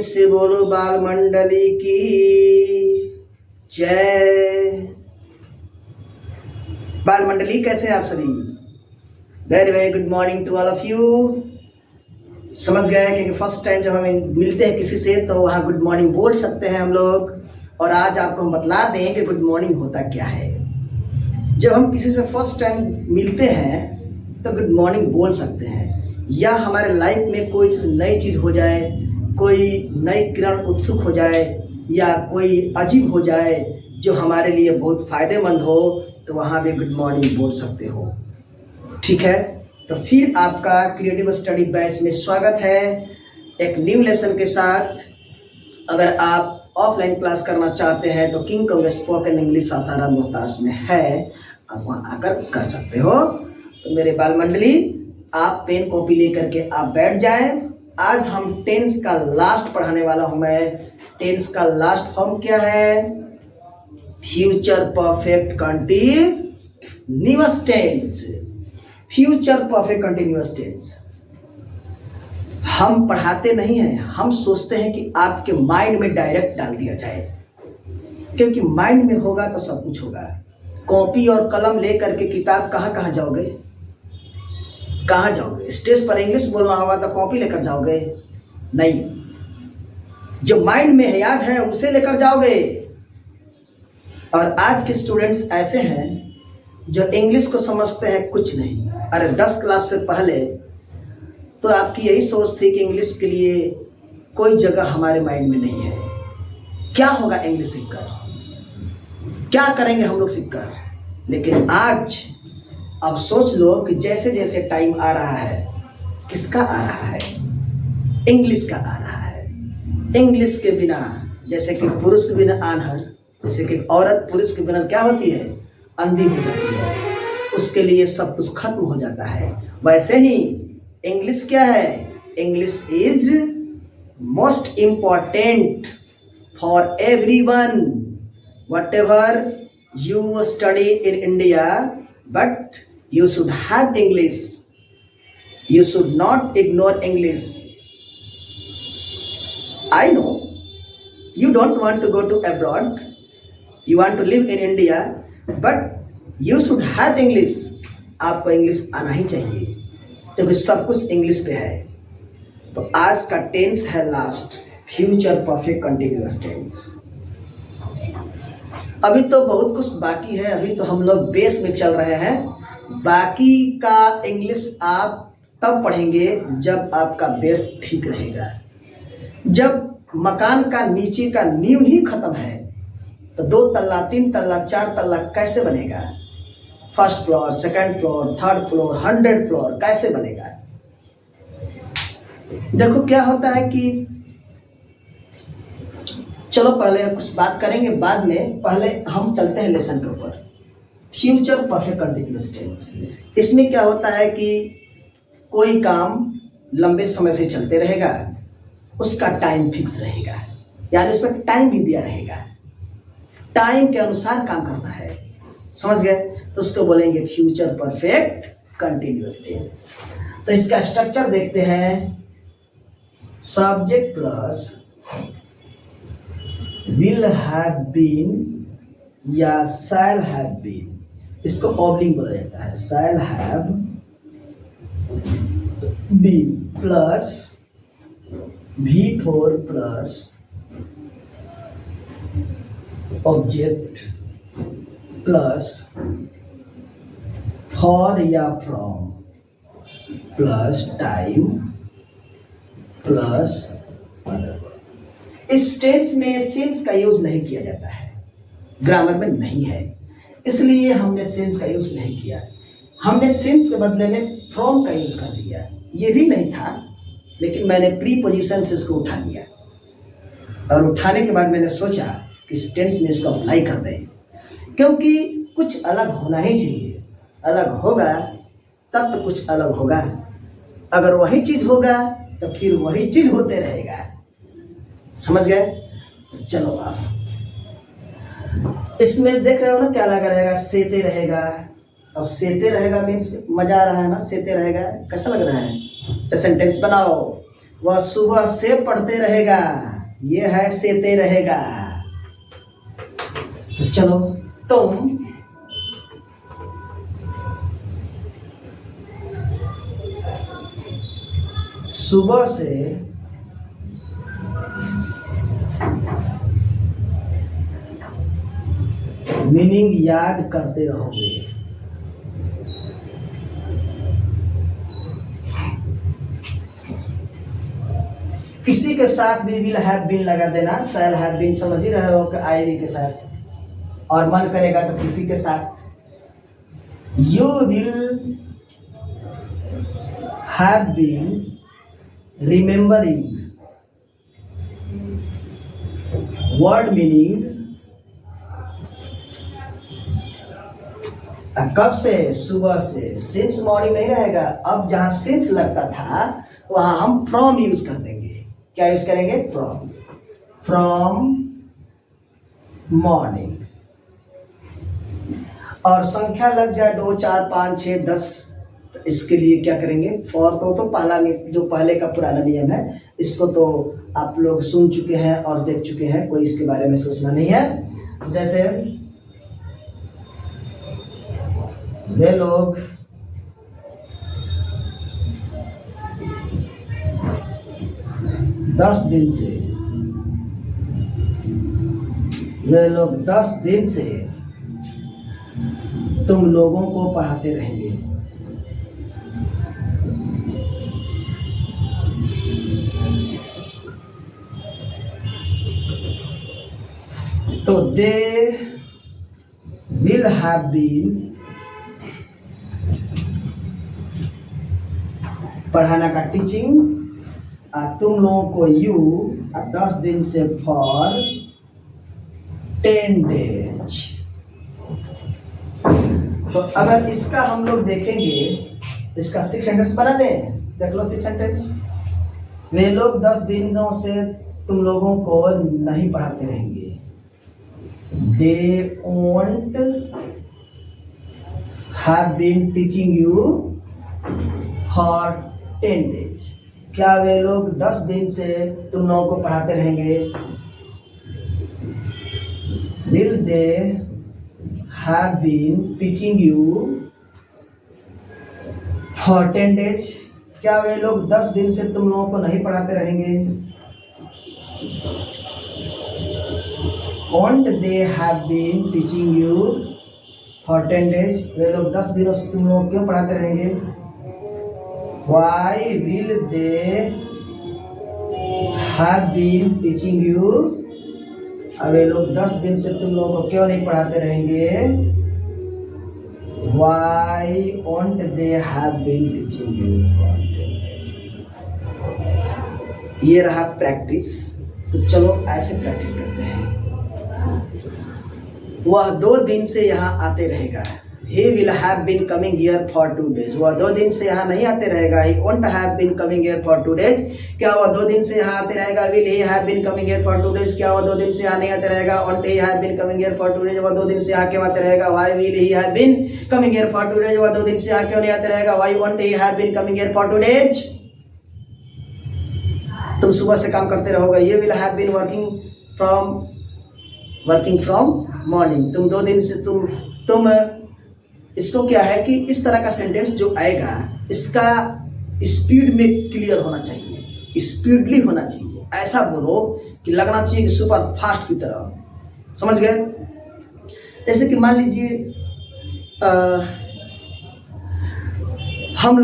से बोलो बाल मंडली की जय। बाल मंडली कैसे हैं आप सभी? Very very good morning to all of you. समझ गए क्योंकि फर्स्ट टाइम जब हम मिलते हैं किसी से तो वहाँ गुड मॉर्निंग बोल सकते हैं हम लोग। और आज आपको हम बतला दें कि गुड मॉर्निंग होता क्या है। जब हम किसी से फर्स्ट टाइम मिलते हैं तो गुड मॉर्निंग बोल सकते हैं, या हमारे लाइफ में कोई नई चीज़ हो जाए, कोई नई किरण उत्सुक हो जाए, या कोई अजीब हो जाए जो हमारे लिए बहुत फ़ायदेमंद हो, तो वहाँ भी गुड मॉर्निंग बोल सकते हो। ठीक है, तो फिर आपका क्रिएटिव स्टडी बैच में स्वागत है एक न्यू लेसन के साथ। अगर आप ऑफलाइन क्लास करना चाहते हैं तो king Kong spoken English Sasaram Rohtas में है, आप वहाँ आकर कर सकते हो। तो मेरे बाल मंडली, आप पेन कॉपी लेकर के आप बैठ जाएं। आज हम टेंस का लास्ट पढ़ाने वाला हूं मैं। टेंस का लास्ट फॉर्म क्या है? Future perfect continuous tense. Future perfect continuous tense हम पढ़ाते नहीं हैं, हम सोचते हैं कि आपके माइंड में डायरेक्ट डाल दिया जाए, क्योंकि माइंड में होगा तो सब कुछ होगा। कॉपी और कलम लेकर के किताब कहाँ जाओगे? कहाँ जाओगे? स्टेज पर इंग्लिश बोलना होगा तो कॉपी लेकर जाओगे? नहीं, जो माइंड में है, याद है, उसे लेकर जाओगे। और आज के स्टूडेंट्स ऐसे हैं जो इंग्लिश को समझते हैं कुछ नहीं। अरे 10 क्लास से पहले तो आपकी यही सोच थी कि इंग्लिश के लिए कोई जगह हमारे माइंड में नहीं है। क्या होगा इंग्लिश सीखकर? क्या करेंगे हम लोग सीखकर? लेकिन आज अब सोच लो कि जैसे जैसे टाइम आ रहा है, किसका आ रहा है? इंग्लिश का आ रहा है। इंग्लिश के बिना, जैसे कि पुरुष के बिना आन्हर, जैसे कि औरत पुरुष के बिना क्या होती है? अंधी हो जाती है। उसके लिए सब कुछ खत्म हो जाता है। वैसे ही इंग्लिश क्या है? English is most important for everyone. Whatever you study in India, but you should have English. You should not ignore English. I know you don't want to go to abroad. You want to live in India, but you should have English. आपको English आना ही चाहिए, क्योंकि सब कुछ English पे है। तो आज का टेंस है last, future perfect continuous tense. अभी तो बहुत कुछ बाकी है, अभी तो हम लोग बेस में चल रहे हैं। बाकी का इंग्लिश आप तब पढ़ेंगे जब आपका बेस ठीक रहेगा। जब मकान का नीचे का नींव ही खत्म है तो 2 तल्ला 3 तल्ला 4 तल्ला कैसे बनेगा? First floor, second floor, third floor, 100 floor कैसे बनेगा? देखो क्या होता है कि चलो पहले कुछ बात करेंगे बाद में, पहले हम चलते हैं लेसन के ऊपर। फ्यूचर परफेक्ट कंटिन्यूअस टेंस, इसमें क्या होता है कि कोई काम लंबे समय से चलते रहेगा, उसका टाइम फिक्स रहेगा, यानी उसमें टाइम भी दिया रहेगा, टाइम के अनुसार काम करना है। समझ गए? तो उसको बोलेंगे फ्यूचर परफेक्ट कंटिन्यूअस टेंस। तो इसका स्ट्रक्चर देखते हैं। Subject plus will have been या shall have been, इसको ऑब्लिंग बोला जाता है। shall have been plus V4 plus object plus for या from plus time plus other. इस टेंस में सिंस का यूज नहीं किया जाता है, ग्रामर में नहीं है, इसलिए हमने सिंस का यूज नहीं किया। हमने सिंस के बदले में फ्रॉम का यूज कर दिया। ये भी नहीं था, लेकिन मैंने प्रीपोजिशन से इसको उठा लिया, और उठाने के बाद मैंने सोचा कि इस टेंस में इसको अप्लाई कर दें, क्योंकि कुछ अलग होना ही चाहिए। अलग होगा तब तो कुछ अलग होगा। अगर वही चीज होगा तो फिर वही चीज होते रहेगा। समझ गए? चलो आप इसमें देख रहे हो ना, क्या लगा रहेगा? सेते रहेगा। अब सेते रहेगा मीन्स मजा आ रहा है ना? सेते रहेगा कैसा लग रहा है? सेंटेंस बनाओ। वह सुबह से पढ़ते रहेगा। ये है सेते रहेगा। तो चलो तुम सुबह से मीनिंग याद करते रहोगे। किसी के साथ भी विल हैव बीन लगा देना, शैल हैव बीन समझ ही रहे हो कि आईवी के साथ, और मन करेगा तो किसी के साथ। You will have been remembering, word meaning कब से, सुबह से। सिंस मॉर्निंग नहीं रहेगा, अब जहां सिंस लगता था वहां हम फ्रॉम यूज कर देंगे। क्या यूज करेंगे? फ्रॉम। From morning. और संख्या लग जाए 2 4 5 6 10, तो इसके लिए क्या करेंगे? फॉर तो पहला, जो पहले का पुराना नियम है, इसको तो आप लोग सुन चुके हैं और देख चुके हैं, कोई इसके बारे में सोचना नहीं है। जैसे वे लोग दस दिन से, वे लोग 10 दिन से तुम लोगों को पढ़ाते रहेंगे। तो दे विल हैव बीन, पढ़ाना का टीचिंग, तुम लोगों को यू 10 दिन से फॉर 10 डेज। तो अगर इसका हम लोग देखेंगे, इसका 6 सेंटेंस बना दें। देख लो 6 सेंटेंस। वे लोग 10 दिनों से तुम लोगों को नहीं पढ़ाते रहेंगे। They won't have been teaching you for 10 days. क्या वे लोग 10 दिन से तुम लोगों को पढ़ाते रहेंगे? Will they have been teaching you for 10 days? क्या वे लोग 10 दिन से तुम लोगों को नहीं पढ़ाते रहेंगे? Won't they have been teaching you for 10 days? वे लोग 10 दिनों से तुम लोगों को क्यों पढ़ाते रहेंगे? Why will they have been teaching you? अब वे लोग 10 दिन से तुम लोगों को क्यों नहीं पढ़ाते रहेंगे? Why won't they have been teaching you for 10 days? ये रहा प्रैक्टिस। तो चलो ऐसे प्रैक्टिस करते हैं। वह 2 दिन से यहाँ आते रहेगा। He will have been coming here for 2 days. वह 2 दिन से यहाँ नहीं आते रहेगा। He won't have been coming here for 2 days. क्या वह 2 दिन से यहाँ आते रहेगा? Will he have been coming here for 2 days? क्या वह 2 दिन से यहाँ नहीं आते रहेगा? Won't he have been coming here for 2 days? वह 2 दिन से यहाँ क्यों आते रहेगा? Why will he have been coming here for 2 days? वह 2 दिन से यहाँ क्यों नहीं आते रहेगा? Why won't he have been coming here for 2 days? तुम सुबह से काम करते रहोगे। You will have been working from morning। तुम 2 दिन से तुम इसको क्या है कि इस तरह का सेंटेंस जो आएगा, इसका स्पीड में क्लियर होना चाहिए, स्पीडली होना चाहिए। ऐसा बोलो कि लगना चाहिए कि सुपर फास्ट की तरह। समझ गए? जैसे कि मान लीजिए हम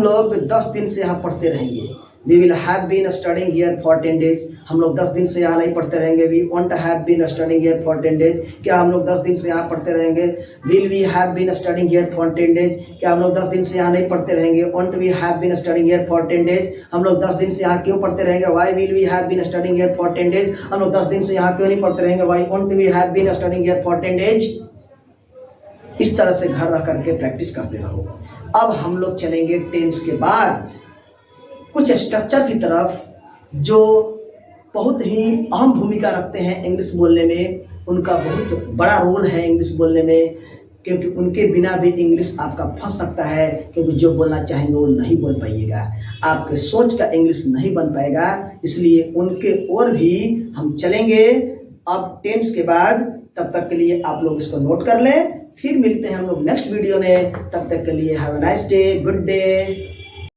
लोग 10 दिन से यहाँ पढ़ते रहेंगे। We will have been studying here for 10 days। हम लोग 10 दिन से यहाँ नहीं पढ़ते रहेंगे। We won't have been studying here for 10 days। क्या हम लोग 10 दिन से यहाँ पढ़ते रहेंगे? Will we have been studying here for 10 days? क्या हम लोग 10 दिन से यहाँ नहीं पढ़ते रहेंगे? Won't we have been studying here for 10 days? हम लोग 10 दिन से यहाँ क्यों पढ़ते रहेंगे? Why will we have been studying here for 10 days? हम लोग 10 दिन से यहाँ क्यों नहीं पढ़ते रहेंगे? Why won't we have been studying here for 10 days? इस तरह से घर रह करके प्रैक्टिस करते रहो। अब हम लोग चलेंगे टेंस के बाद कुछ स्ट्रक्चर की तरफ, जो बहुत ही अहम भूमिका रखते हैं इंग्लिश बोलने में। उनका बहुत बड़ा रोल है इंग्लिश बोलने में। क्योंकि उनके बिना भी इंग्लिश आपका फंस सकता है, क्योंकि जो बोलना चाहेंगे वो नहीं बोल पाइएगा, आपके सोच का इंग्लिश नहीं बन पाएगा। इसलिए उनके और भी हम चलेंगे अब टेंस के बाद। तब तक के लिए आप लोग इसको नोट कर लें। फिर मिलते हैं हम लोग नेक्स्ट वीडियो में। तब तक के लिए have a nice day, good day.